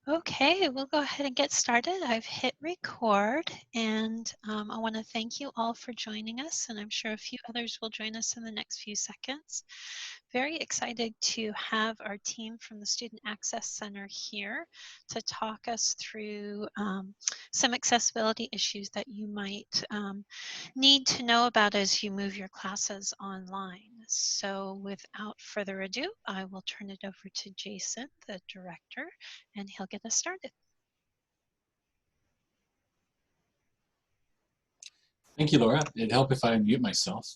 Okay, we'll go ahead and get started. I've hit record, and I want to thank you all for joining us, and I'm sure a few others will join us in the next few seconds. Very excited to have our team from the Student Access Center here to talk us through some accessibility issues that you might need to know about as you move your classes online. So without further ado, I will turn it over to Jason, the director, and he'll get us started. Thank you, Laura. It'd help if I unmute myself.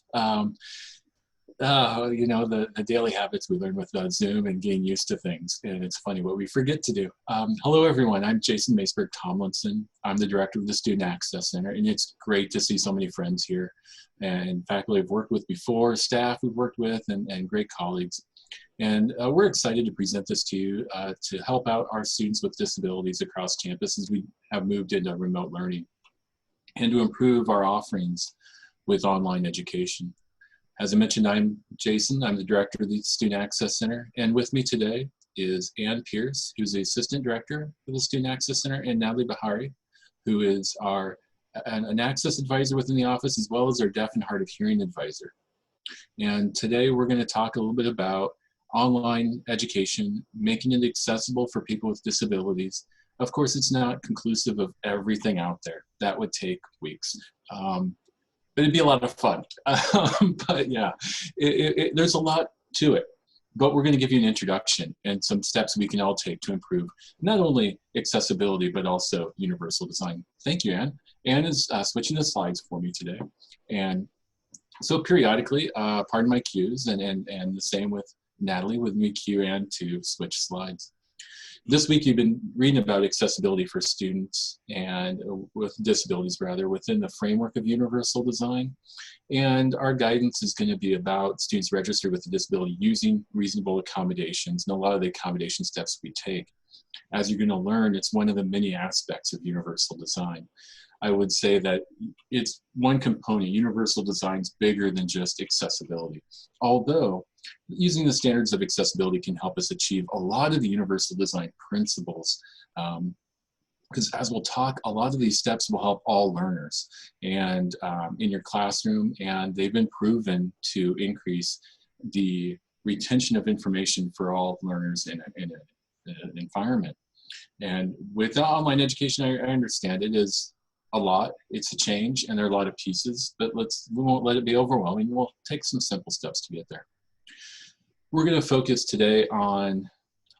The daily habits we learn with Zoom and getting used to things. And it's funny what we forget to do. Hello, everyone. I'm Jason Maceberg Tomlinson. I'm the director of the Student Access Center, and it's great to see so many friends here and faculty I've worked with before, staff we've worked with, and great colleagues. And we're excited to present this to you to help out our students with disabilities across campus as we have moved into remote learning, and to improve our offerings with online education. As I mentioned, I'm Jason. I'm the director of the Student Access Center. And with me today is Ann Pierce, who's the assistant director of the Student Access Center, and Natalie Bahari, who is an access advisor within the office, as well as our deaf and hard of hearing advisor. And today we're going to talk a little bit about online education, making it accessible for people with disabilities. Of course, it's not conclusive of everything out there. That would take weeks. But it'd be a lot of fun. But yeah, there's a lot to it. But we're going to give you an introduction and some steps we can all take to improve not only accessibility, but also universal design. Thank you, Anne. Anne is switching the slides for me today. And so periodically, pardon my cues, and the same with Natalie, with me cue Anne to switch slides. This week you've been reading about accessibility for students and with disabilities rather within the framework of universal design. And our guidance is going to be about students registered with a disability using reasonable accommodations and a lot of the accommodation steps we take. As you're going to learn, it's one of the many aspects of universal design. I would say that it's one component. Universal design is bigger than just accessibility. Although using the standards of accessibility can help us achieve a lot of the universal design principles. Because as we'll talk, a lot of these steps will help all learners and in your classroom, and they've been proven to increase the retention of information for all learners in an environment. And with online education, I understand it is a lot. It's a change, and there are a lot of pieces, but we won't let it be overwhelming. We'll take some simple steps to get there. We're going to focus today on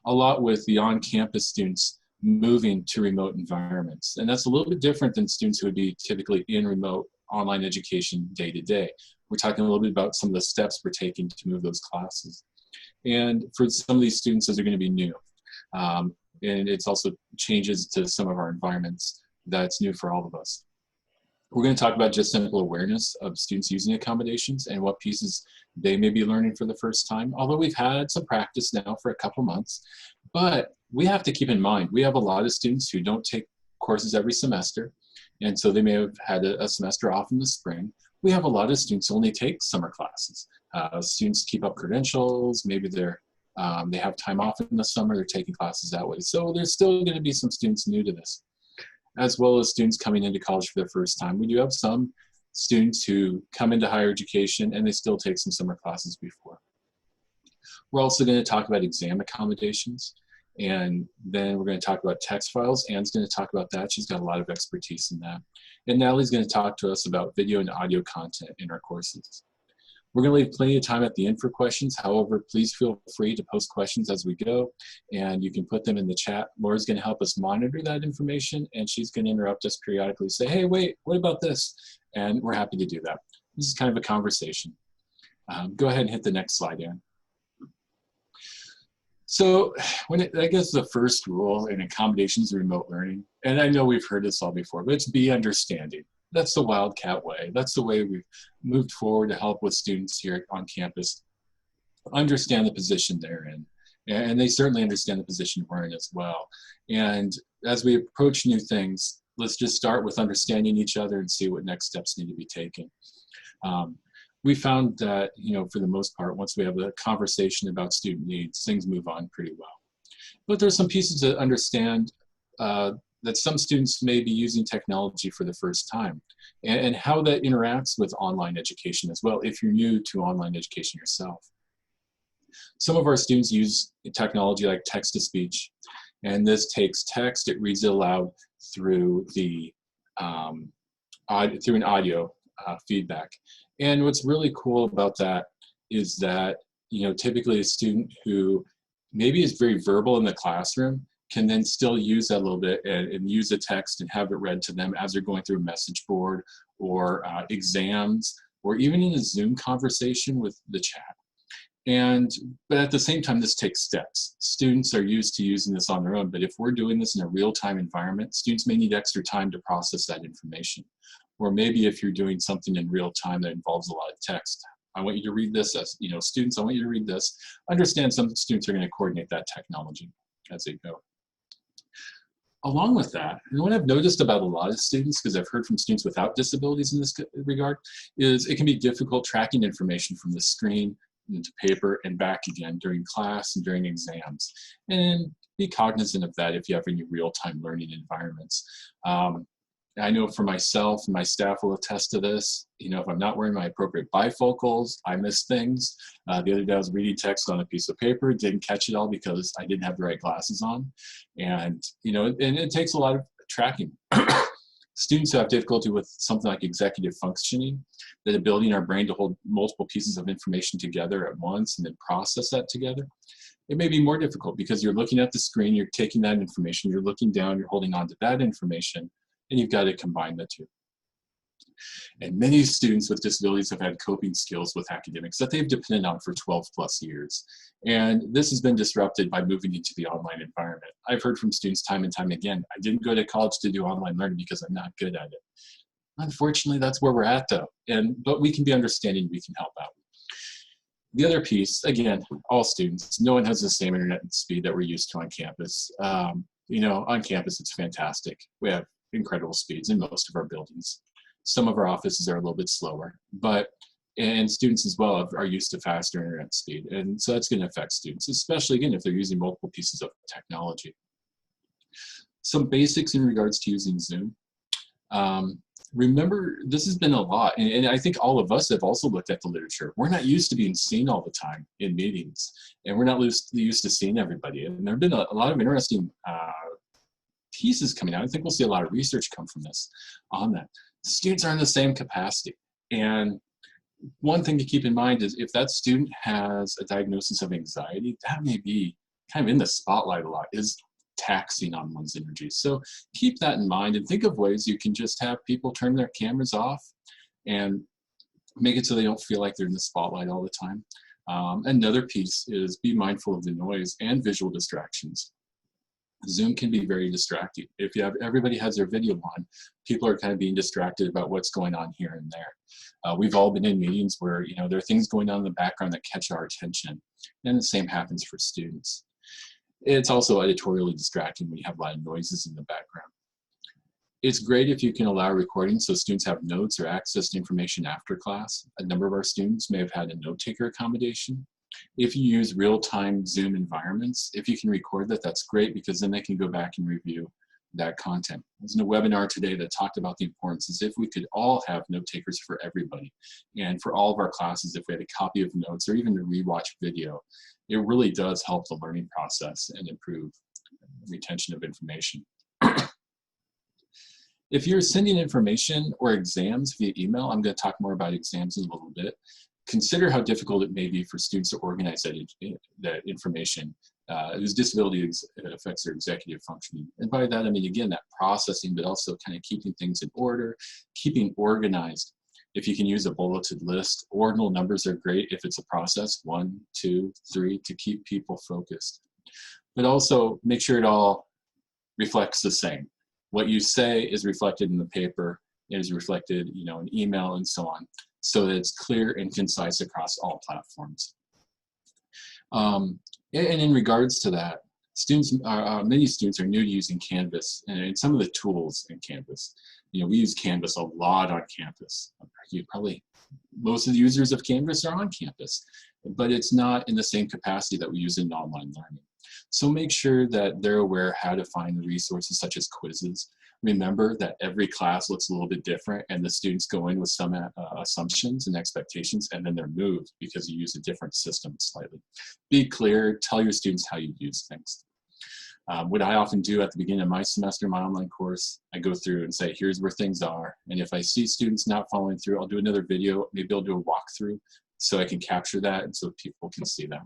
a lot with the on-campus students moving to remote environments. And that's a little bit different than students who would be typically in remote online education day to day. We're talking a little bit about some of the steps we're taking to move those classes. And for some of these students, those are going to be new. And it's also changes to some of our environments that's new for all of us. We're going to talk about just simple awareness of students using accommodations and what pieces they may be learning for the first time, although we've had some practice now for a couple months. But we have to keep in mind, we have a lot of students who don't take courses every semester, and so they may have had a semester off in the spring. We have a lot of students who only take summer classes. Students keep up credentials, maybe they have time off in the summer, they're taking classes that way. So there's still going to be some students new to this, as well as students coming into college for the first time. We do have some students who come into higher education and they still take some summer classes before. We're also going to talk about exam accommodations, and then we're going to talk about text files. Anne's going to talk about that. She's got a lot of expertise in that. And Natalie's going to talk to us about video and audio content in our courses. We're going to leave plenty of time at the end for questions. However, please feel free to post questions as we go, and you can put them in the chat. Laura's going to help us monitor that information, and she's going to interrupt us periodically, say, hey, wait, what about this? And we're happy to do that. This is kind of a conversation. Go ahead and hit the next slide, Anne. So I guess the first rule in accommodations and remote learning, and I know we've heard this all before, but it's be understanding. That's the Wildcat way. That's the way we've moved forward to help with students here on campus understand the position they're in. And they certainly understand the position we're in as well. And as we approach new things, let's just start with understanding each other and see what next steps need to be taken. We found that, for the most part, once we have a conversation about student needs, things move on pretty well. But there's some pieces to understand that some students may be using technology for the first time, and how that interacts with online education as well, if you're new to online education yourself. Some of our students use technology like text-to-speech, and this takes text, it reads it aloud through the through an audio feedback. And what's really cool about that is that, you know, typically a student who maybe is very verbal in the classroom can then still use that a little bit and use the text and have it read to them as they're going through a message board or exams, or even in a Zoom conversation with the chat. But at the same time, this takes steps. Students are used to using this on their own, but if we're doing this in a real-time environment, students may need extra time to process that information. Or maybe if you're doing something in real time that involves a lot of text, I want you to read this as, you know, students, I want you to read this. Understand some students are going to coordinate that technology as they go. Along with that, and what I've noticed about a lot of students, because I've heard from students without disabilities in this regard, is it can be difficult tracking information from the screen into paper and back again during class and during exams. And be cognizant of that if you have any real-time learning environments. I know for myself, and my staff will attest to this, you know, if I'm not wearing my appropriate bifocals, I miss things. The other day I was reading text on a piece of paper, didn't catch it all because I didn't have the right glasses on. And, you know, and it takes a lot of tracking. Students who have difficulty with something like executive functioning, the ability in our brain to hold multiple pieces of information together at once and then process that together, it may be more difficult because you're looking at the screen, you're taking that information, you're looking down, you're holding on to that information, and you've got to combine the two. And many students with disabilities have had coping skills with academics that they've depended on for 12+ years. And this has been disrupted by moving into the online environment. I've heard from students time and time again, I didn't go to college to do online learning because I'm not good at it. Unfortunately, that's where we're at though. But we can be understanding, we can help out. The other piece, again, all students, no one has the same internet speed that we're used to on campus. You know, on campus, it's fantastic. We have incredible speeds in most of our buildings. Some of our offices are a little bit slower, and students as well are used to faster internet speed. And so that's going to affect students, especially again, if they're using multiple pieces of technology. Some basics in regards to using Zoom. Remember, this has been a lot, and I think all of us have also looked at the literature. We're not used to being seen all the time in meetings, and we're not used to seeing everybody. And there have been a lot of interesting pieces coming out. I think we'll see a lot of research come from this on that. Students are in the same capacity. And one thing to keep in mind is if that student has a diagnosis of anxiety, that may be kind of in the spotlight a lot, is taxing on one's energy. So keep that in mind and think of ways you can just have people turn their cameras off and make it so they don't feel like they're in the spotlight all the time. Another piece is be mindful of the noise and visual distractions. Zoom can be very distracting. If you have everybody has their video on, people are kind of being distracted about what's going on here and there. We've all been in meetings where, you know, there are things going on in the background that catch our attention, and the same happens for students. It's also editorially distracting when you have a lot of noises in the background. It's great if you can allow recording so students have notes or access to information after class. A number of our students may have had a note taker accommodation. If you use real-time Zoom environments, if you can record that, that's great because then they can go back and review that content. There's a webinar today that talked about the importance as if we could all have note takers for everybody. And for all of our classes, if we had a copy of notes or even a rewatch video, it really does help the learning process and improve retention of information. If you're sending information or exams via email, I'm going to talk more about exams in a little bit. Consider how difficult it may be for students to organize that information whose disability affects their executive functioning. And by that, I mean, again, that processing, but also kind of keeping things in order, keeping organized. If you can use a bulleted list, ordinal numbers are great if it's a process, 1, 2, 3, to keep people focused. But also make sure it all reflects the same. What you say is reflected in the paper, is reflected, you know, in email and so on, so that it's clear and concise across all platforms. And in regards to that, students, many students are new to using Canvas and some of the tools in Canvas. You know, we use Canvas a lot on campus. Most of the users of Canvas are on campus, but it's not in the same capacity that we use in online learning. So make sure that they're aware how to find the resources such as quizzes. Remember that every class looks a little bit different and the students go in with some assumptions and expectations, and then they're moved because you use a different system slightly. Be clear, tell your students how you use things. What I often do at the beginning of my semester, my online course, I go through and say, here's where things are. And if I see students not following through, I'll do another video. Maybe I'll do a walkthrough so I can capture that and so people can see that.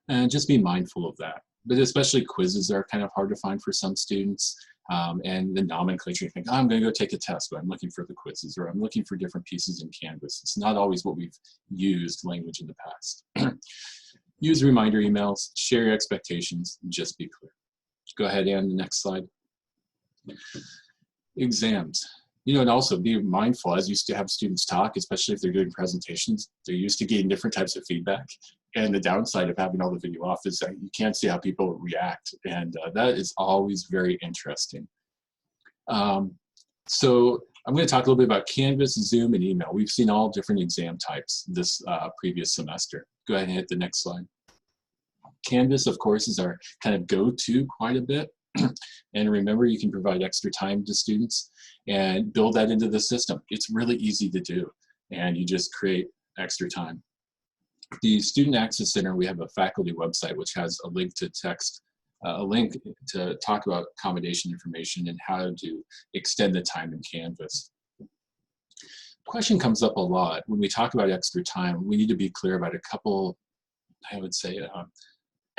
And just be mindful of that. But especially quizzes are kind of hard to find for some students. And the nomenclature, you think, oh, I'm going to go take a test, but I'm looking for the quizzes, or I'm looking for different pieces in Canvas. It's not always what we've used language in the past. Use reminder emails, share your expectations, and just be clear. Go ahead and the next slide. Exams. You know, and also be mindful as you have students talk, especially if they're doing presentations, they're used to getting different types of feedback. And the downside of having all the video off is that you can't see how people react. And that is always very interesting. So I'm going to talk a little bit about Canvas, Zoom, and email. We've seen all different exam types this previous semester. Go ahead and hit the next slide. Canvas, of course, is our kind of go-to quite a bit. And remember, you can provide extra time to students and build that into the system. It's really easy to do, and you just create extra time. The Student Access Center, we have a faculty website which has a link to text, a link to talk about accommodation information and how to extend the time in Canvas. Question comes up a lot when we talk about extra time. We need to be clear about a couple, I would say,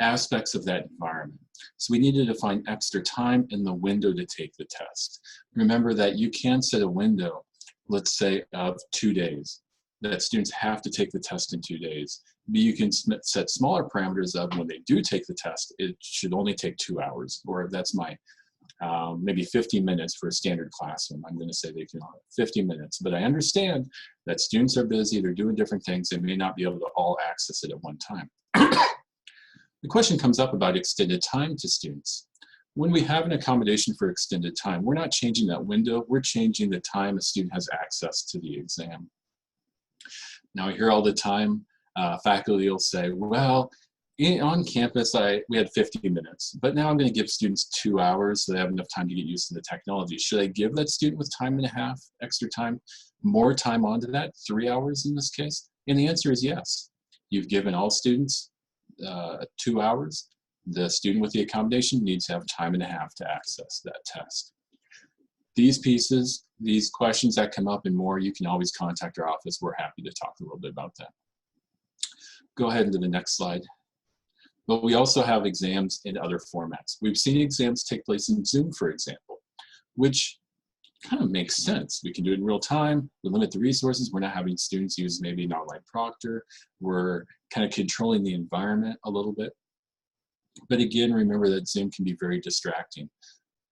aspects of that environment. So we need to define extra time in the window to take the test. Remember that you can set a window, let's say, of 2 days, that students have to take the test in 2 days. But you can set smaller parameters of when they do take the test, it should only take 2 hours, or that's my maybe 50 minutes for a standard classroom. I'm going to say they can have 50 minutes, but I understand that students are busy, they're doing different things, they may not be able to all access it at one time. The question comes up about extended time to students. When we have an accommodation for extended time, we're not changing that window, we're changing the time a student has access to the exam. Now I hear all the time, faculty will say, well, on campus, we had 50 minutes, but now I'm going to give students 2 hours so they have enough time to get used to the technology. Should I give that student with time and a half, extra time, more time onto that, 3 hours in this case? And the answer is yes. You've given all students 2 hours. The student with the accommodation needs to have time and a half to access that test. These pieces, these questions that come up and more, you can always contact our office. We're happy to talk a little bit about that. Go ahead into the next slide. But we also have exams in other formats. We've seen exams take place in Zoom, for example, which kind of makes sense. We can do it in real time. We limit the resources. We're not having students use maybe an online proctor. We're kind of controlling the environment a little bit. But again, remember that Zoom can be very distracting.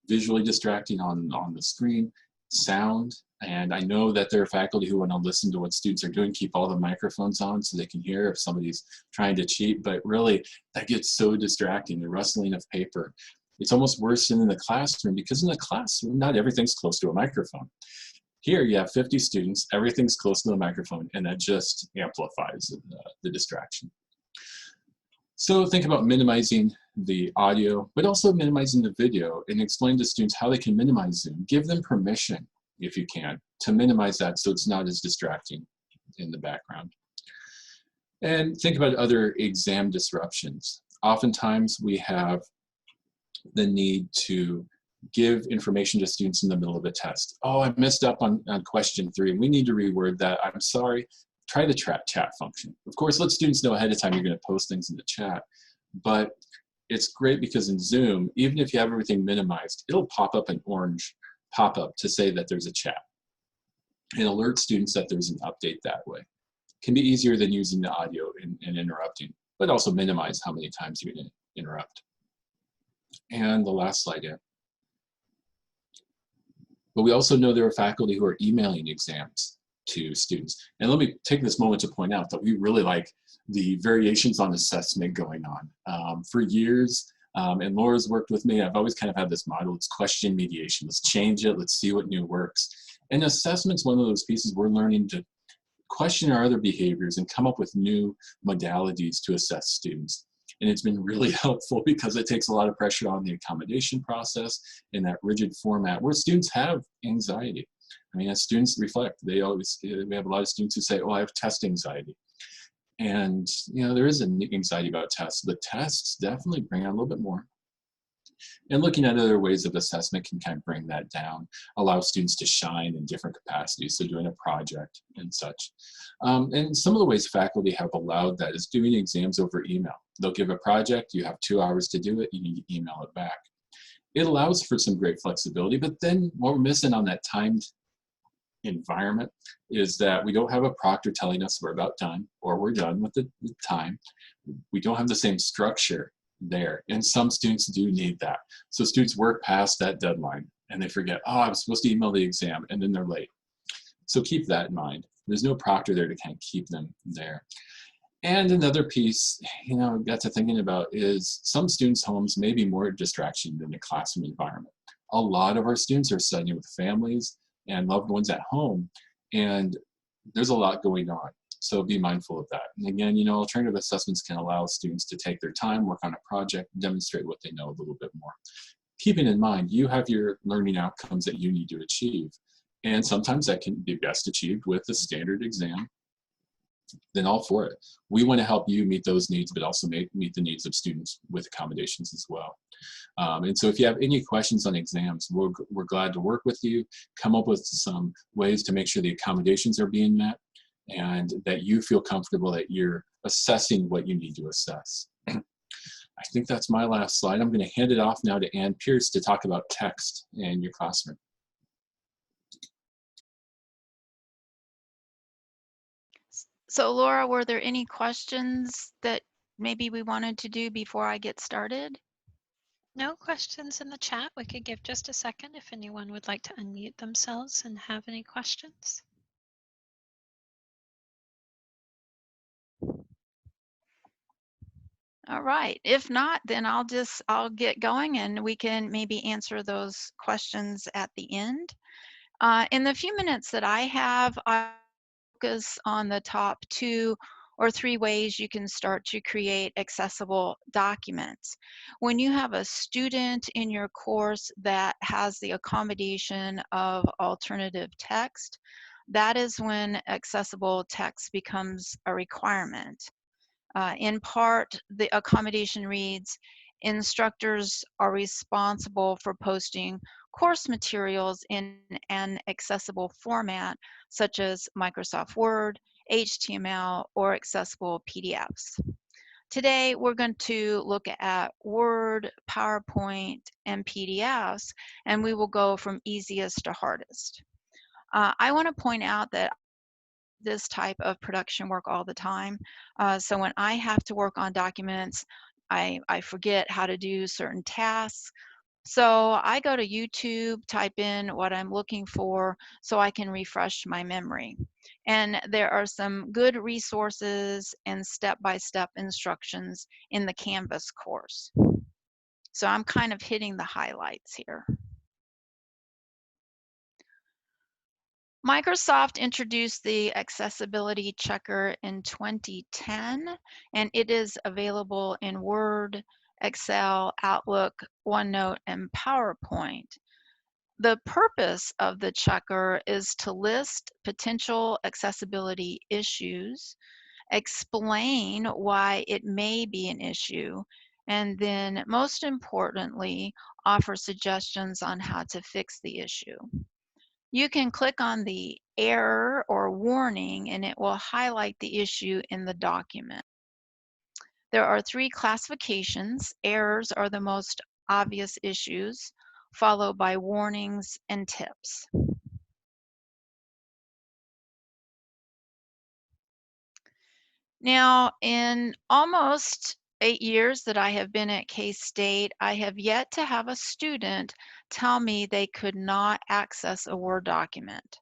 Visually distracting on the screen, sound, and I know that there are faculty who want to listen to what students are doing, keep all the microphones on so they can hear if somebody's trying to cheat, but really that gets so distracting, the rustling of paper. It's almost worse than in the classroom, because in the classroom, not everything's close to a microphone. Here you have 50 students, everything's close to the microphone, and that just amplifies the distraction. So think about minimizing the audio, but also minimizing the video, and explain to students how they can minimize Zoom. Give them permission, if you can, to minimize that so it's not as distracting in the background. And think about other exam disruptions. Oftentimes we have the need to give information to students in the middle of a test. Oh, I messed up on question 3. We need to reword that. I'm sorry. Try the chat function. Of course, let students know ahead of time you're going to post things in the chat, but it's great because in Zoom, even if you have everything minimized, it'll pop up an orange pop-up to say that there's a chat and alert students that there's an update that way. It can be easier than using the audio and interrupting, but also minimize how many times you can interrupt. And the last slide here. But we also know there are faculty who are emailing exams to students. And let me take this moment to point out that we really like the variations on assessment going on. For years, and Laura's worked with me, I've always kind of had this model, it's question mediation. Let's change it, let's see what new works. And assessment's one of those pieces we're learning to question our other behaviors and come up with new modalities to assess students. And it's been really helpful because it takes a lot of pressure on the accommodation process in that rigid format where students have anxiety. I mean, as students reflect, we have a lot of students who say, oh, I have test anxiety. And, there is an anxiety about tests, but tests definitely bring on a little bit more. And looking at other ways of assessment can kind of bring that down, allow students to shine in different capacities, so doing a project and such. And some of the ways faculty have allowed that is doing exams over email. They'll give a project, you have 2 hours to do it, you need to email it back. It allows for some great flexibility, but then what we're missing on that timed environment is that we don't have a proctor telling us we're about done or we're done with the time. We don't have the same structure there, and some students do need that. So students work past that deadline and they forget, oh, I'm supposed to email the exam, and then they're late. So keep that in mind. There's no proctor there to kind of keep them there. And another piece, got to thinking about is some students' homes may be more distraction than the classroom environment. A lot of our students are studying with families and loved ones at home, and there's a lot going on. So be mindful of that. And again, alternative assessments can allow students to take their time, work on a project, demonstrate what they know a little bit more. Keeping in mind, you have your learning outcomes that you need to achieve. And sometimes that can be best achieved with a standard exam. Then all for it. We want to help you meet those needs, but also meet the needs of students with accommodations as well. And so if you have any questions on exams, we're glad to work with you, come up with some ways to make sure the accommodations are being met and that you feel comfortable that you're assessing what you need to assess. I think that's my last slide. I'm going to hand it off now to Ann Pierce to talk about text in your classroom. So Laura, were there any questions that maybe we wanted to do before I get started? No questions in the chat. We could give just a second if anyone would like to unmute themselves and have any questions. All right. If not, then I'll get going and we can maybe answer those questions at the end. In the few minutes that I have, I focus on the top 2 or 3 ways you can start to create accessible documents. When you have a student in your course that has the accommodation of alternative text, that is when accessible text becomes a requirement. In part, the accommodation reads, instructors are responsible for posting course materials in an accessible format, such as Microsoft Word, HTML, or accessible PDFs. Today, we're going to look at Word, PowerPoint, and PDFs, and we will go from easiest to hardest. I want to point out that this type of production work all the time. So when I have to work on documents, I forget how to do certain tasks. So I go to YouTube, type in what I'm looking for so I can refresh my memory. And there are some good resources and step-by-step instructions in the Canvas course. So I'm kind of hitting the highlights here. Microsoft introduced the accessibility checker in 2010, and it is available in Word, Excel, Outlook, OneNote, and PowerPoint. The purpose of the checker is to list potential accessibility issues, explain why it may be an issue, and then most importantly, offer suggestions on how to fix the issue. You can click on the error or warning and it will highlight the issue in the document. There are 3 classifications. Errors are the most obvious issues, followed by warnings and tips. Now, in almost 8 years that I have been at K-State, I have yet to have a student tell me they could not access a Word document.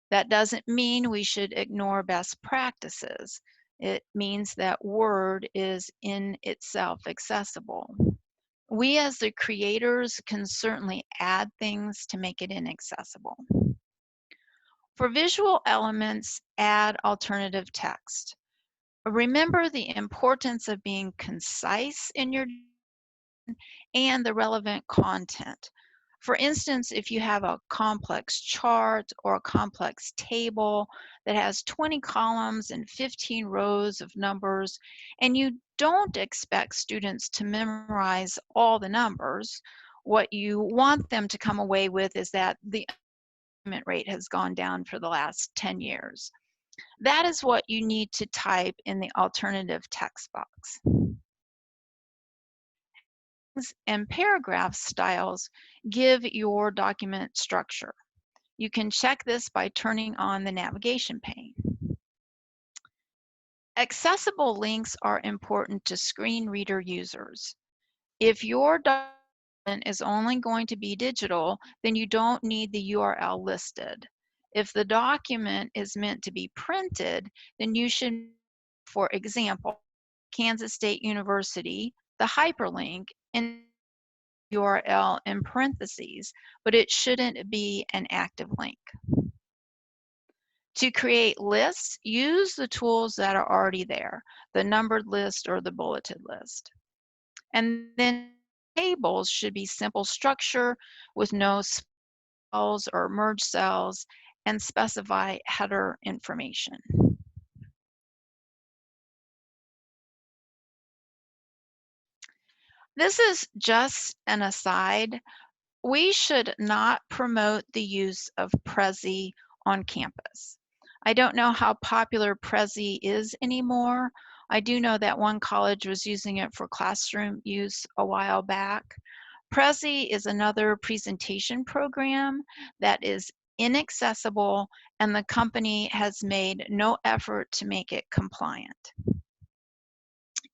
That doesn't mean we should ignore best practices. It means that Word is in itself accessible. We as the creators can certainly add things to make it inaccessible. For visual elements, add alternative text. Remember the importance of being concise in your and the relevant content. For instance, if you have a complex chart or a complex table that has 20 columns and 15 rows of numbers, and you don't expect students to memorize all the numbers, what you want them to come away with is that the unemployment rate has gone down for the last 10 years. That is what you need to type in the alternative text box. And paragraph styles give your document structure. You can check this by turning on the navigation pane. Accessible links are important to screen reader users. If your document is only going to be digital, then you don't need the URL listed. If the document is meant to be printed, then you should, for example, Kansas State University, the hyperlink, and URL in parentheses, but it shouldn't be an active link. To create lists, use the tools that are already there, the numbered list or the bulleted list. And then tables should be simple structure with no cells or merge cells, and specify header information. This is just an aside. We should not promote the use of Prezi on campus. I don't know how popular Prezi is anymore. I do know that one college was using it for classroom use a while back. Prezi is another presentation program that is inaccessible, and the company has made no effort to make it compliant.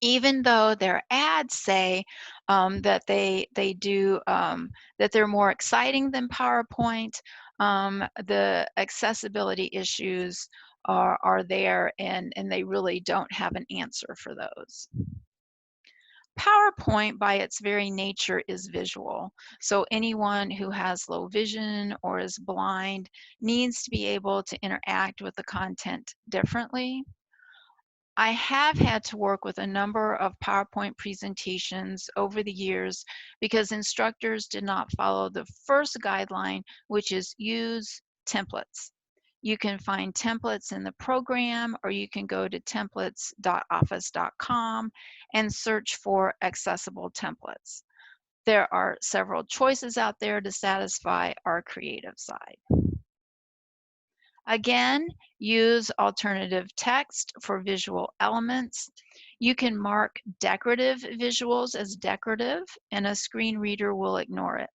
Even though their ads say that they do that they're more exciting than PowerPoint, the accessibility issues are there, and they really don't have an answer for those. PowerPoint by its very nature is visual, so anyone who has low vision or is blind needs to be able to interact with the content differently. I have had to work with a number of PowerPoint presentations over the years because instructors did not follow the first guideline, which is use templates. You can find templates in the program, or you can go to templates.office.com and search for accessible templates. There are several choices out there to satisfy our creative side. Again, use alternative text for visual elements. You can mark decorative visuals as decorative, and a screen reader will ignore it.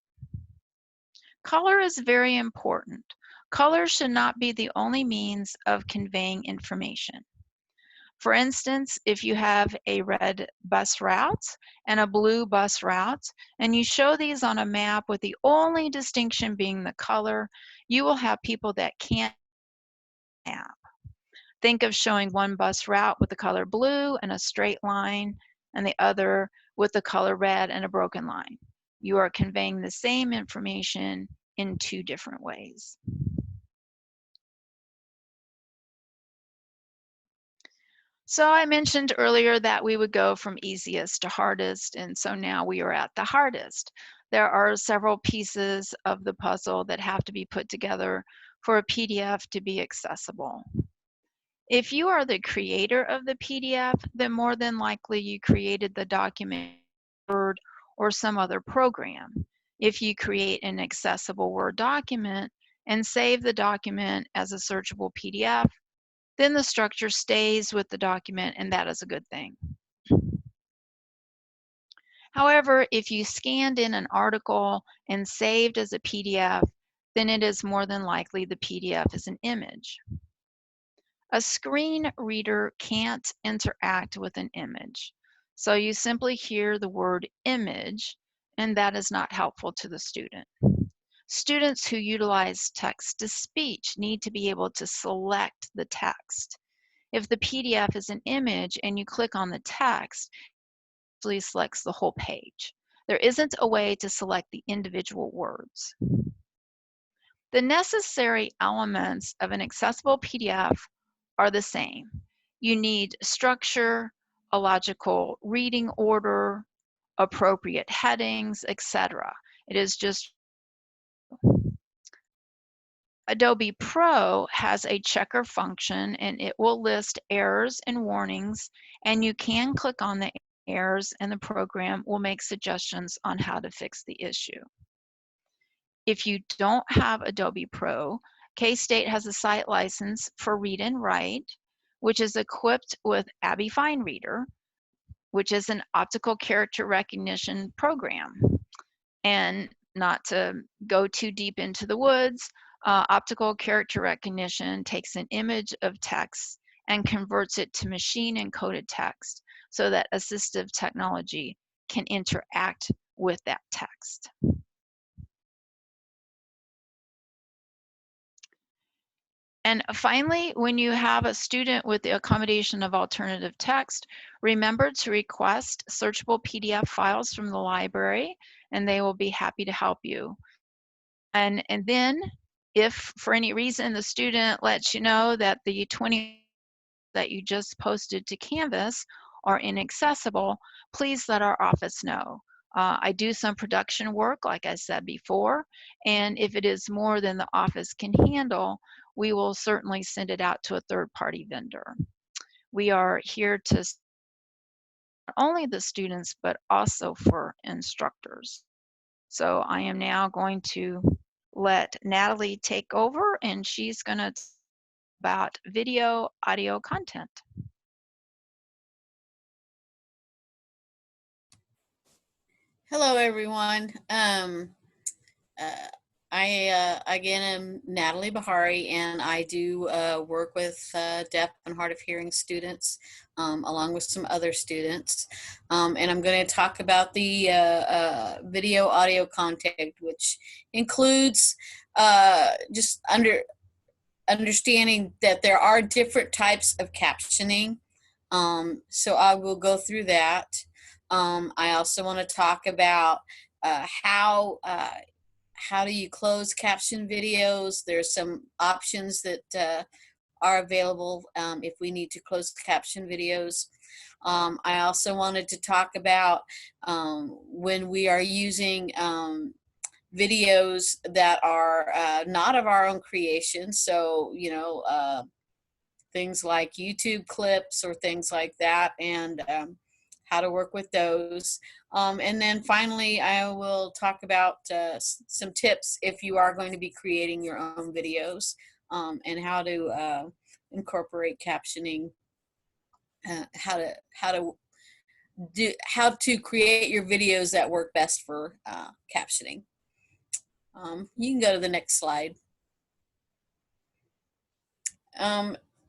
Color is very important. Color should not be the only means of conveying information. For instance, if you have a red bus route and a blue bus route, and you show these on a map with the only distinction being the color, you will have people that can't map. Think of showing one bus route with the color blue and a straight line, and the other with the color red and a broken line. You are conveying the same information in two different ways. So I mentioned earlier that we would go from easiest to hardest, and so now we are at the hardest. There are several pieces of the puzzle that have to be put together for a PDF to be accessible. If you are the creator of the PDF, then more than likely you created the document in Word or some other program. If you create an accessible Word document and save the document as a searchable PDF, then the structure stays with the document, and that is a good thing. However, if you scanned in an article and saved as a PDF, then it is more than likely the PDF is an image. A screen reader can't interact with an image. So you simply hear the word image, and that is not helpful to the student. Students who utilize text-to-speech need to be able to select the text. If the PDF is an image and you click on the text, it actually selects the whole page. There isn't a way to select the individual words. The necessary elements of an accessible PDF are the same. You need structure, a logical reading order, appropriate headings, etc. It is just Adobe Pro has a checker function, and it will list errors and warnings, and you can click on the errors and the program will make suggestions on how to fix the issue. If you don't have Adobe Pro, K-State has a site license for Read and Write, which is equipped with Abby Fine Reader, which is an optical character recognition program. And not to go too deep into the woods, optical character recognition takes an image of text and converts it to machine encoded text so that assistive technology can interact with that text. And finally, when you have a student with the accommodation of alternative text, remember to request searchable PDF files from the library, and they will be happy to help you. And then, if for any reason the student lets you know that the 20 that you just posted to Canvas are inaccessible, please let our office know. I do some production work, like I said before, and if it is more than the office can handle, we will certainly send it out to a third-party vendor. We are here to not only the students, but also for instructors. So I am now going to let Natalie take over, and she's going to talk about video audio content. Hello, everyone. I again am Natalie Bahari, and I do work with deaf and hard of hearing students, along with some other students. And I'm going to talk about the video audio content, which includes just understanding that there are different types of captioning. So I will go through that. I also want to talk about how do you close caption videos. There's some options that are available if we need to close caption videos. I also wanted to talk about when we are using videos that are not of our own creation. So, you know, things like YouTube clips or things like that, and how to work with those. And then finally, I will talk about some tips if you are going to be creating your own videos, and how to incorporate captioning, how to create your videos that work best for captioning. You can go to the next slide.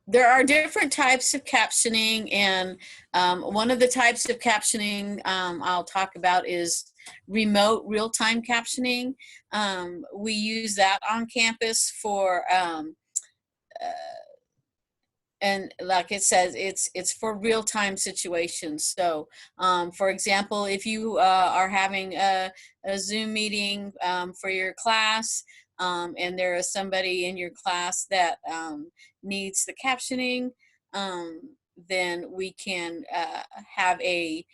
There are different types of captioning, and one of the types of captioning I'll talk about is remote real-time captioning. We use that on campus for, and like it says, it's for real-time situations. So, for example, if you are having a Zoom meeting for your class, and there is somebody in your class that needs the captioning, then we can have a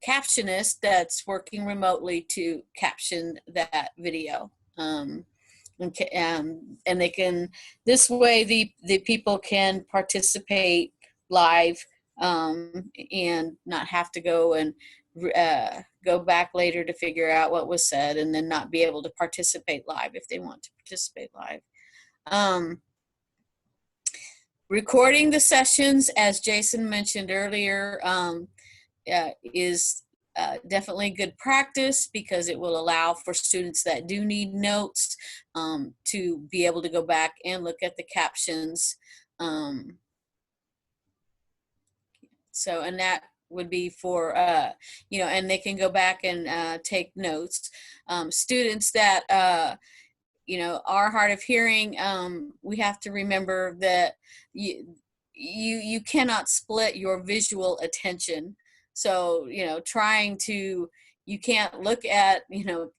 captionist that's working remotely to caption that video. And they can, this way the people can participate live, and not have to go and go back later to figure out what was said, and then not be able to participate live if they want to participate live. Recording the sessions, as Jason mentioned earlier, is definitely good practice, because it will allow for students that do need notes to be able to go back and look at the captions. So, and that would be for, you know, and they can go back and take notes. Students that, you know, are hard of hearing, we have to remember that you cannot split your visual attention. So, you know, you can't look at, you know,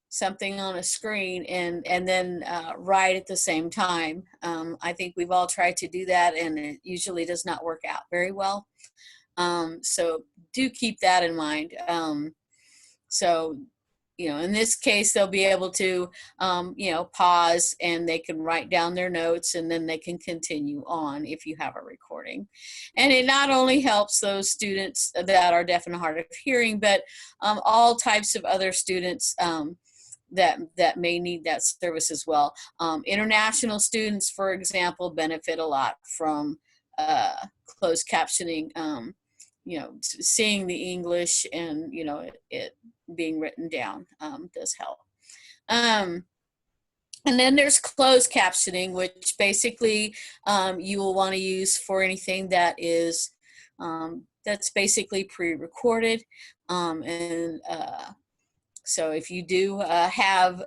something on a screen and then write at the same time. I think we've all tried to do that, and it usually does not work out very well. So do keep that in mind. So, you know, in this case, they'll be able to, you know, pause and they can write down their notes, and then they can continue on if you have a recording. And it not only helps those students that are deaf and hard of hearing, but all types of other students that may need that service as well. International students, for example, benefit a lot from closed captioning. You know, seeing the English and, you know, it being written down does help. And then there's closed captioning, which basically you will want to use for anything that is that's basically pre-recorded. So if you do have,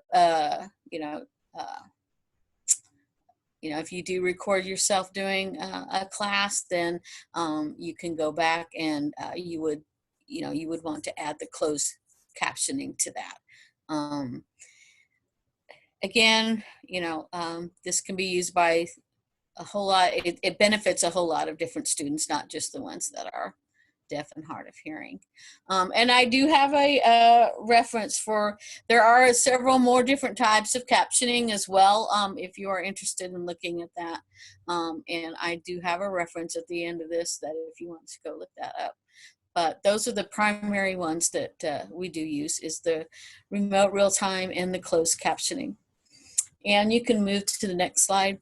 if you do record yourself doing a class, then you can go back and you would want to add the closed captioning to that. Again, this can be used by a whole lot. It benefits a whole lot of different students, not just the ones that are deaf and hard of hearing. And I do have a reference for, there are several more different types of captioning as well, if you are interested in looking at that. And I do have a reference at the end of this that if you want to go look that up. But those are the primary ones that we do use, is the remote real-time and the closed captioning. And you can move to the next slide.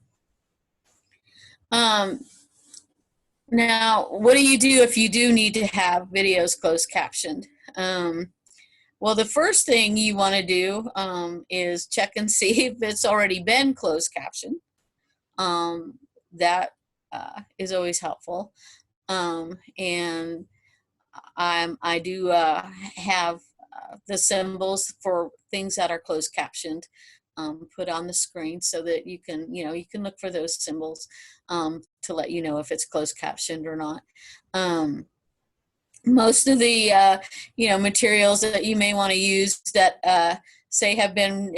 Now, what do you do if you do need to have videos closed captioned? Well, the first thing you want to do is check and see if it's already been closed captioned. That is always helpful. And I do have the symbols for things that are closed captioned put on the screen, so that you can look for those symbols to let you know if it's closed captioned or not. Most of the materials that you may want to use that say have been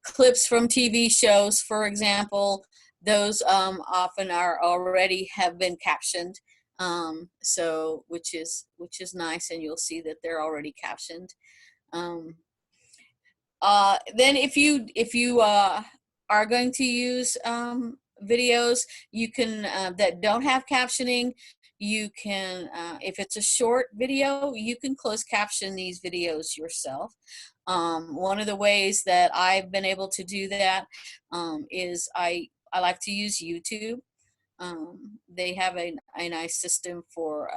clips from TV shows, for example, those often are already have been captioned, so which is nice, and you'll see that they're already captioned. Then if you are going to use videos, you can that don't have captioning, you can if it's a short video, you can close caption these videos yourself. One of the ways that I've been able to do that is I like to use YouTube. They have a nice system for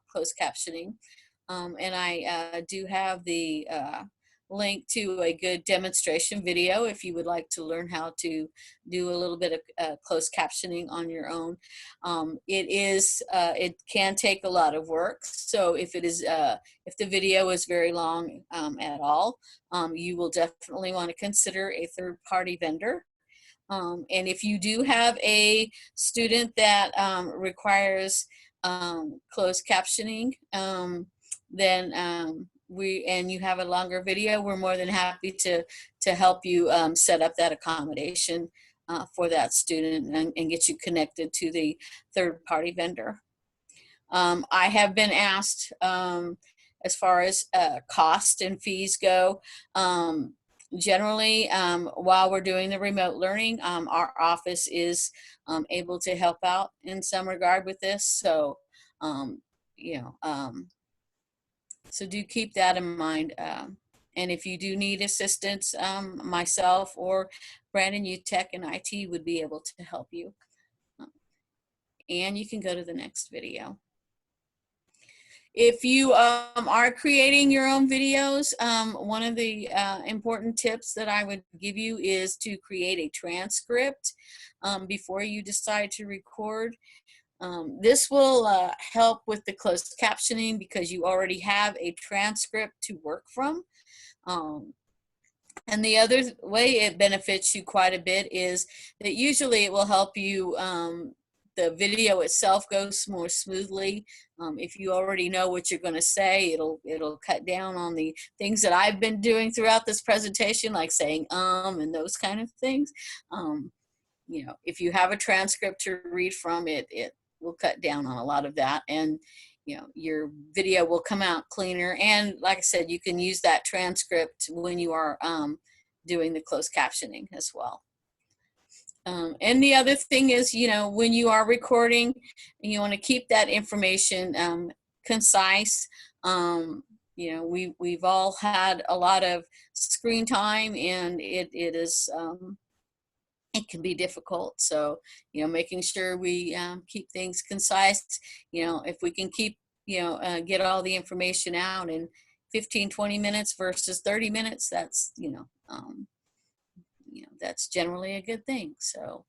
closed captioning, and I do have the link to a good demonstration video if you would like to learn how to do a little bit of closed captioning on your own. It can take a lot of work, so if the video is very long at all, you will definitely want to consider a third-party vendor. And if you do have a student that requires closed captioning, then and you have a longer video, we're more than happy to help you set up that accommodation for that student and get you connected to the third-party vendor. I have been asked, as far as cost and fees go, generally, while we're doing the remote learning, our office is able to help out in some regard with this. So, so do keep that in mind. And if you do need assistance, myself or Brandon UTech and IT would be able to help you. And you can go to the next video. If you are creating your own videos, one of the important tips that I would give you is to create a transcript before you decide to record. This will help with the closed captioning because you already have a transcript to work from. And the other way it benefits you quite a bit is that usually it will help you the video itself goes more smoothly. If you already know what you're going to say, it'll cut down on the things that I've been doing throughout this presentation, like saying and those kind of things. You know, if you have a transcript to read from, it will cut down on a lot of that, and you know, your video will come out cleaner. And like I said, you can use that transcript when you are doing the closed captioning as well. And the other thing is, you know, when you are recording, you want to keep that information concise. You know, we've all had a lot of screen time, and it is it can be difficult. So, you know, making sure we keep things concise. You know, if we can keep, you know, get all the information out in 15-20 minutes versus 30 minutes, that's, you know, that's generally a good thing. So,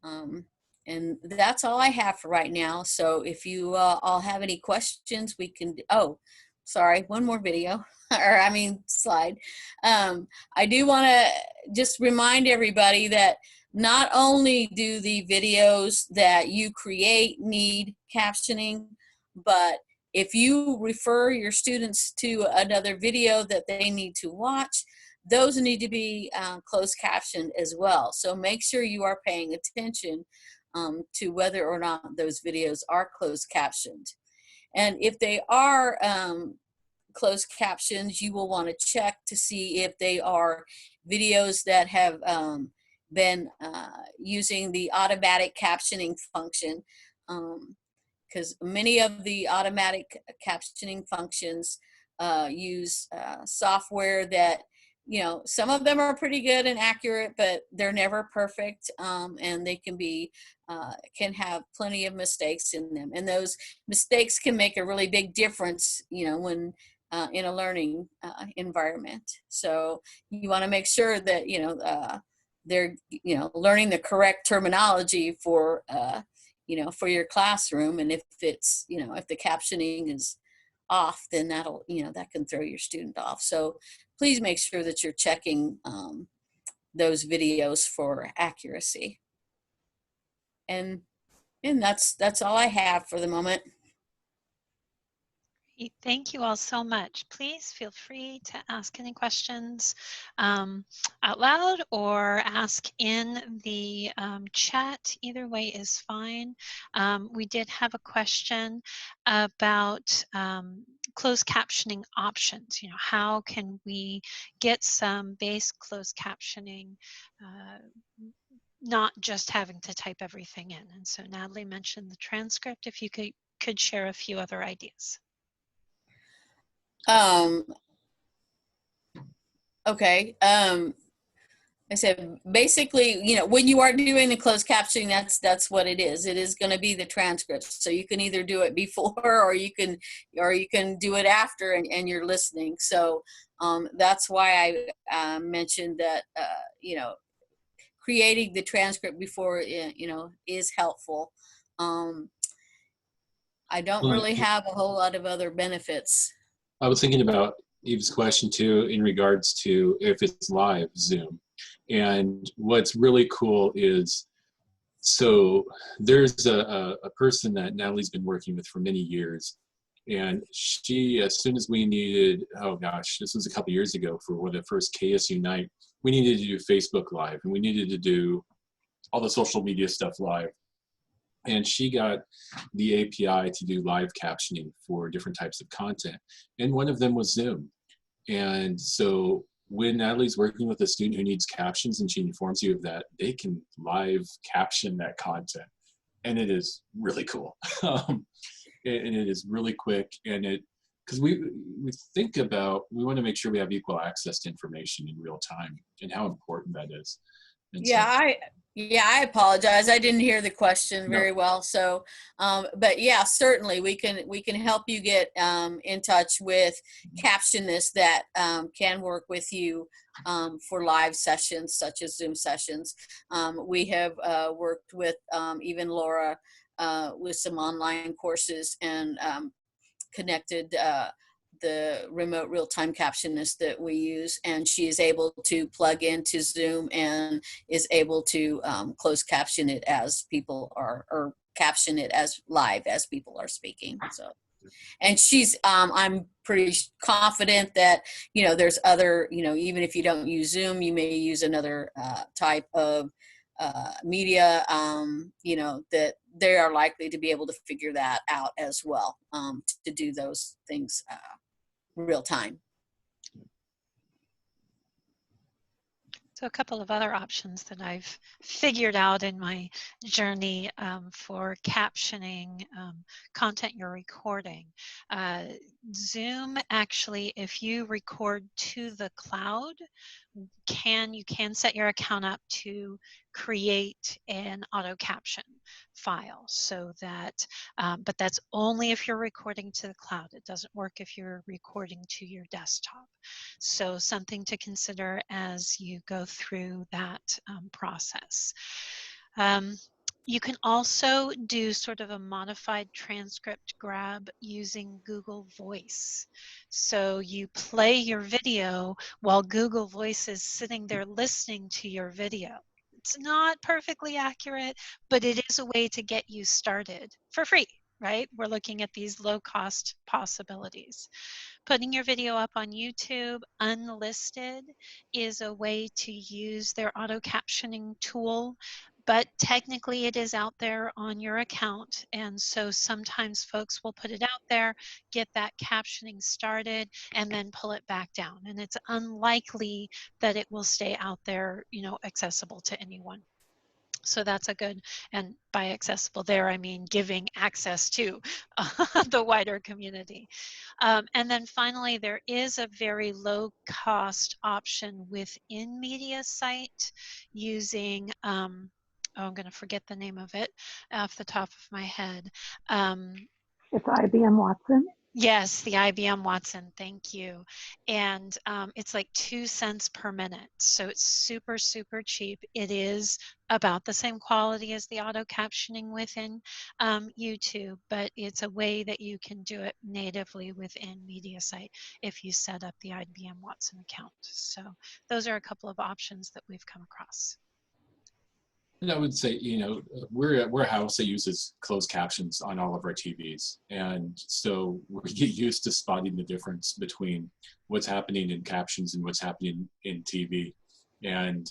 and that's all I have for right now. So if you all have any questions, we can, oh, sorry, one more video, or I mean slide. I do want to just remind everybody that not only do the videos that you create need captioning, but if you refer your students to another video that they need to watch, those need to be closed captioned as well. So make sure you are paying attention to whether or not those videos are closed captioned. And if they are closed captions, you will want to check to see if they are videos that have been using the automatic captioning function, because many of the automatic captioning functions use software that, you know, some of them are pretty good and accurate, but they're never perfect, and they can be can have plenty of mistakes in them, and those mistakes can make a really big difference, you know, when in a learning environment. So you want to make sure that, you know, they're, you know, learning the correct terminology for you know, for your classroom. And if it's, you know, if the captioning is off, then that'll, you know, that can throw your student off. So please make sure that you're checking those videos for accuracy. And that's all I have for the moment. Thank you all so much. Please feel free to ask any questions out loud or ask in the chat. Either way is fine. We did have a question about closed captioning options. You know, how can we get some base closed captioning, not just having to type everything in? And so Natalie mentioned the transcript. If you could share a few other ideas. Okay. I said, basically, you know, when you are doing the closed captioning, that's what it is. It is going to be the transcript. So you can either do it before, or you can do it after, and you're listening. So that's why I mentioned that, you know, creating the transcript before, you know, is helpful. I don't really have a whole lot of other benefits. I was thinking about Eve's question too, in regards to if it's live Zoom. And what's really cool is, so there's a person that Natalie's been working with for many years. And she, as soon as we needed, oh gosh, this was a couple years ago for the first KSU night, we needed to do Facebook Live, and we needed to do all the social media stuff live. And she got the API to do live captioning for different types of content. And one of them was Zoom. And so when Natalie's working with a student who needs captions and she informs you of that, they can live caption that content. And it is really cool. And it is really quick. And because we think about, we want to make sure we have equal access to information in real time, and how important that is. And I apologize. I didn't hear the question very well. So, but yeah, certainly we can help you get in touch with Captionists that can work with you for live sessions, such as Zoom sessions. We have worked with even Laura with some online courses, and connected the remote real-time captionist that we use, and she is able to plug into Zoom and is able to close caption it as people are, or caption it as live as people are speaking. So, and she's, I'm pretty confident that, you know, there's other, you know, even if you don't use Zoom, you may use another type of media, you know, that they are likely to be able to figure that out as well, to do those things real time. So a couple of other options that I've figured out in my journey for captioning content you're recording. Zoom actually, if you record to the cloud, you can set your account up to create an auto caption file, so that but that's only if you're recording to the cloud. It doesn't work if you're recording to your desktop. So something to consider as you go through that process. You can also do sort of a modified transcript grab using Google Voice. So you play your video while Google Voice is sitting there listening to your video. It's not perfectly accurate, but it is a way to get you started for free, right? We're looking at these low-cost possibilities. Putting your video up on YouTube unlisted is a way to use their auto captioning tool, but technically it is out there on your account. And so sometimes folks will put it out there, get that captioning started, and then pull it back down. And it's unlikely that it will stay out there, you know, accessible to anyone. So that's a good, and by accessible there, I mean giving access to the wider community. And then finally, there is a very low cost option within MediaSite using, oh, I'm going to forget the name of it off the top of my head. It's IBM Watson. Yes, the IBM Watson, thank you. And it's like 2 cents per minute. So it's super, super cheap. It is about the same quality as the auto captioning within YouTube, but it's a way that you can do it natively within MediaSite if you set up the IBM Watson account. So those are a couple of options that we've come across. And I would say, you know, we're a house that uses closed captions on all of our TVs. And so we get used to spotting the difference between what's happening in captions and what's happening in TV. And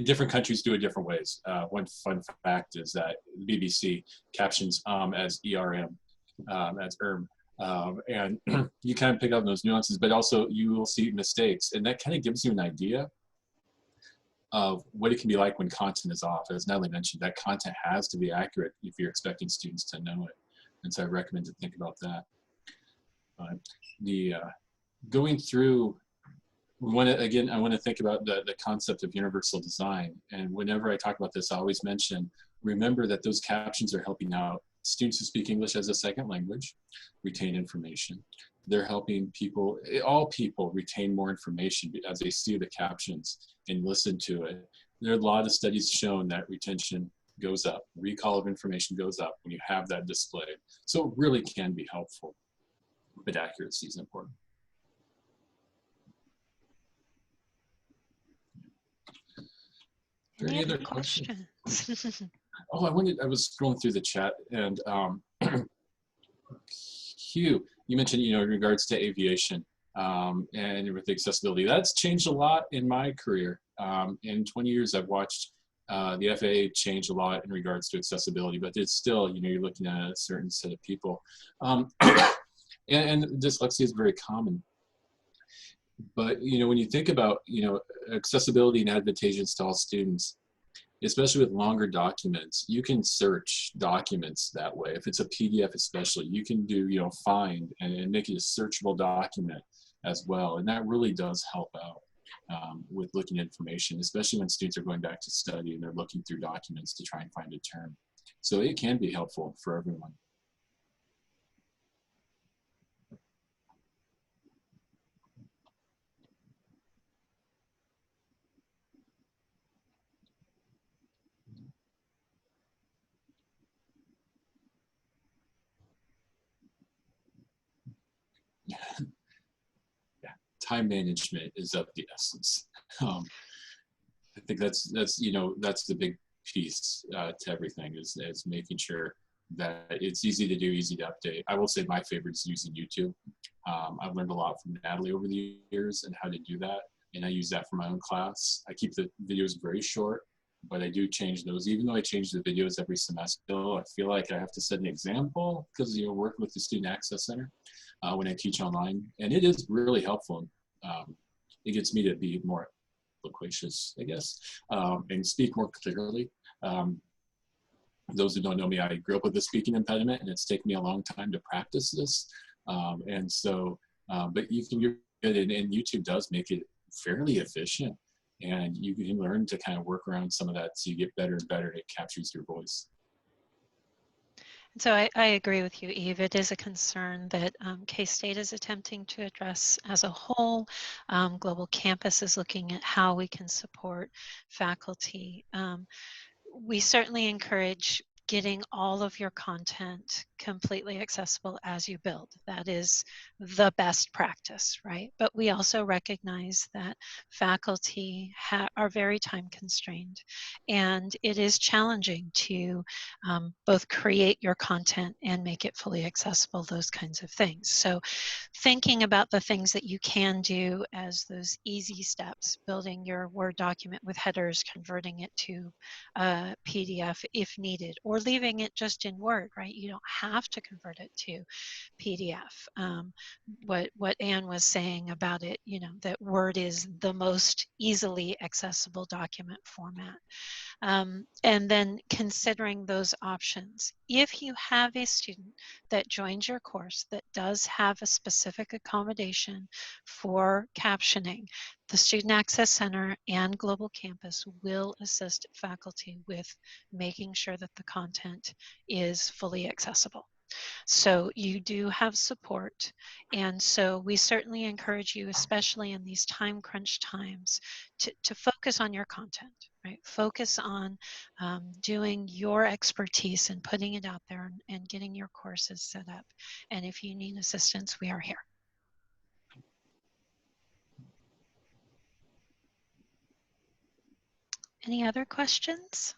different countries do it different ways. One fun fact is that BBC captions as ERM, as ERM. And you kind of pick up those nuances, but also you will see mistakes. And that kind of gives you an idea of what it can be like when content is off. As Natalie mentioned, that content has to be accurate if you're expecting students to know it. And so I recommend to think about that. Going through, I want to think about the concept of universal design. And whenever I talk about this, I always mention, remember that those captions are helping out students who speak English as a second language retain information. They're helping all people retain more information as they see the captions and listen to it. There are a lot of studies shown that retention goes up, recall of information goes up when you have that displayed. So it really can be helpful, but accuracy is important. Any other questions? Oh, I was scrolling through the chat, and Hugh, you mentioned, you know, in regards to aviation and with accessibility, that's changed a lot in my career. In 20 years, I've watched the FAA change a lot in regards to accessibility, but it's still, you know, you're looking at a certain set of people. And dyslexia is very common. But, you know, when you think about, you know, accessibility and advantageous to all students, especially with longer documents, you can search documents that way. If it's a PDF especially, you can do, you know, find and make it a searchable document as well. And that really does help out with looking at information, especially when students are going back to study and they're looking through documents to try and find a term. So it can be helpful for everyone. Yeah, time management is of the essence. I think that's you know, that's the big piece to everything is making sure that it's easy to do, easy to update. I will say my favorite is using YouTube. I've learned a lot from Natalie over the years and how to do that, and I use that for my own class. I keep the videos very short, but I do change those. Even though I change the videos every semester, I feel like I have to set an example because, you know, working with the Student Access Center when I teach online, and it is really helpful. It gets me to be more loquacious, I guess, and speak more clearly. Those who don't know me, I grew up with a speaking impediment, and it's taken me a long time to practice this. And so, but you can get it, and YouTube does make it fairly efficient, and you can learn to kind of work around some of that so you get better and better, and it captures your voice. So I agree with you, Eve. It is a concern that K-State is attempting to address as a whole. Global Campus is looking at how we can support faculty. We certainly encourage getting all of your content completely accessible as you build. That is the best practice, right? But we also recognize that faculty are very time constrained, and it is challenging to both create your content and make it fully accessible, those kinds of things. So thinking about the things that you can do as those easy steps, building your Word document with headers, converting it to PDF if needed, or leaving it just in Word, right? You don't have to convert it to PDF. What Anne was saying about it, you know, that Word is the most easily accessible document format. And then considering those options. If you have a student that joins your course that does have a specific accommodation for captioning, the Student Access Center and Global Campus will assist faculty with making sure that the content is fully accessible. So you do have support. And so we certainly encourage you, especially in these time crunch times, to focus on your content, right? Focus on doing your expertise and putting it out there and getting your courses set up. And if you need assistance, we are here. Any other questions?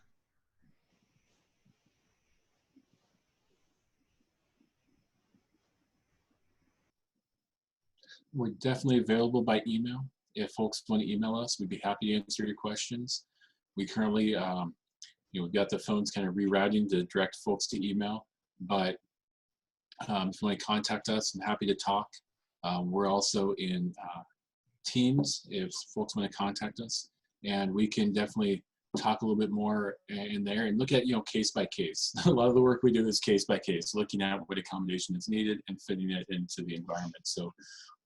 We're definitely available by email. If folks want to email us, we'd be happy to answer your questions. We currently, you know, we've got the phones kind of rerouting to direct folks to email, but if you want to contact us, I'm happy to talk. We're also in Teams if folks want to contact us, and we can definitely talk a little bit more in there and look at, you know, case by case. A lot of the work we do is case by case, looking at what accommodation is needed and fitting it into the environment. So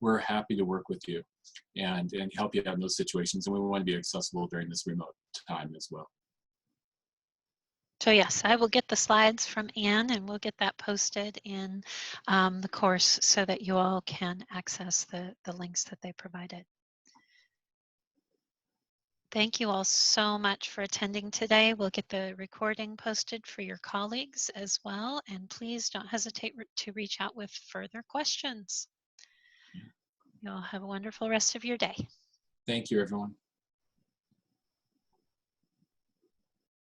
we're happy to work with you and help you out in those situations, and we want to be accessible during this remote time as well. So yes, I will get the slides from Anne, and we'll get that posted in the course so that you all can access the links that they provided. Thank you all so much for attending today. We'll get the recording posted for your colleagues as well, and please don't hesitate to reach out with further questions. You all have a wonderful rest of your day. Thank you, everyone.